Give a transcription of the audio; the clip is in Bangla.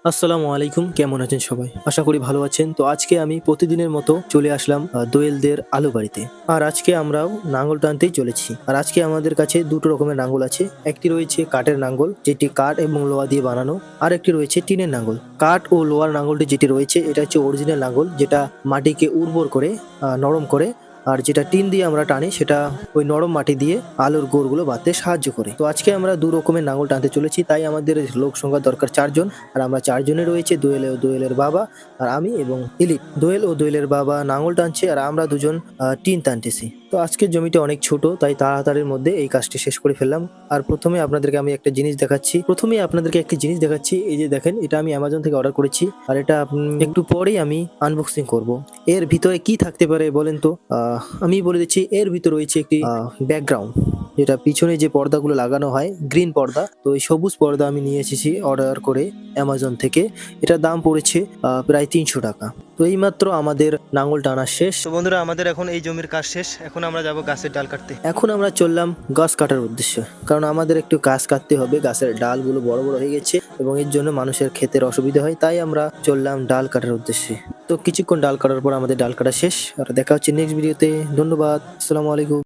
আসসালামু আলাইকুম, কেমন আছেন সবাই? আশা করি ভালো আছেন। তো আজকে আমি প্রতিদিনের মতো চলে আসলাম দোয়েলদের আলু বাড়িতে। আর আজকে আমরাও লাঙল টানতেই চলেছি। আর আজকে আমাদের কাছে ২ টো রকমের লাঙ্গল আছে। একটি রয়েছে কাঠের লাঙ্গল, যেটি কাঠ এবং লোহা দিয়ে বানানো। আরেকটি রয়েছে টিনের লাঙ্গল। কাঠ ও লোহার লাঙ্গলটি যেটি রয়েছে এটা হচ্ছে অরিজিনাল লাঙ্গল, যেটা মাটিকে উর্বর করে নরম করে। আর যেটা টিন দিয়ে আমরা টানি সেটা ওই নরম মাটি দিয়ে আলুর গোড়গুলো বাঁধতে সাহায্য করে। তো আজকে আমরা ২ রকমের লাঙ্গল টানতে চলেছি, তাই আমাদের লোক সংখ্যা দরকার ৪ জন। আর আমরা ৪ জনে রয়েছে, দোয়েল ও দোয়েলের বাবা আর আমি এবং ইলিপ। দোয়েল ও দোয়েলের বাবা লাঙ্গল টানছে আর আমরা দুজন টিন টানতেছি। তো আজকের জমিটা অনেক ছোট, তাই তাড়াতাড়ির মধ্যে এই কাজটি শেষ করে ফেললাম। আর প্রথমে আপনাদেরকে আমি একটা জিনিস দেখাচ্ছি। এই যে দেখেন, এটা আমি অ্যামাজন থেকে অর্ডার করেছি। আর এটা একটু পরেই আমি আনবক্সিং করব। এর ভিতরে কি থাকতে পারে বলেন তো? আমি বলে দিচ্ছি, এর ভিতরে রয়েছে একটি ব্যাকগ্রাউন্ড, যেটা পিছনে যে পর্দাগুলো লাগানো হয়, গ্রিন পর্দা। তো এই সবুজ পর্দা আমি নিয়ে এসেছি অর্ডার করে অ্যামাজন থেকে। এটার দাম পড়েছে প্রায় ৩০০ টাকা। তো এইমাত্র আমাদের লাঙ্গল টানা শেষ। তো বন্ধুরা, আমাদের এখন এই জমির কাজ শেষ। এখন আমরা যাব গাছের ডাল কাটতে। এখন আমরা চললাম গাছ কাটার উদ্দেশ্যে, কারণ আমাদের একটু গাছ কাটতে হবে। গাছের ডালগুলো বড় বড় হয়ে গেছে এবং এর জন্য মানুষের ক্ষেতের অসুবিধা হয়, তাই আমরা চললাম ডাল কাটার উদ্দেশ্যে। তো কিছুক্ষণ ডাল কাটার পর আমাদের ডাল কাটা শেষ। আর দেখা হচ্ছে নেক্সট ভিডিওতে। ধন্যবাদ। আসসালামু আলাইকুম।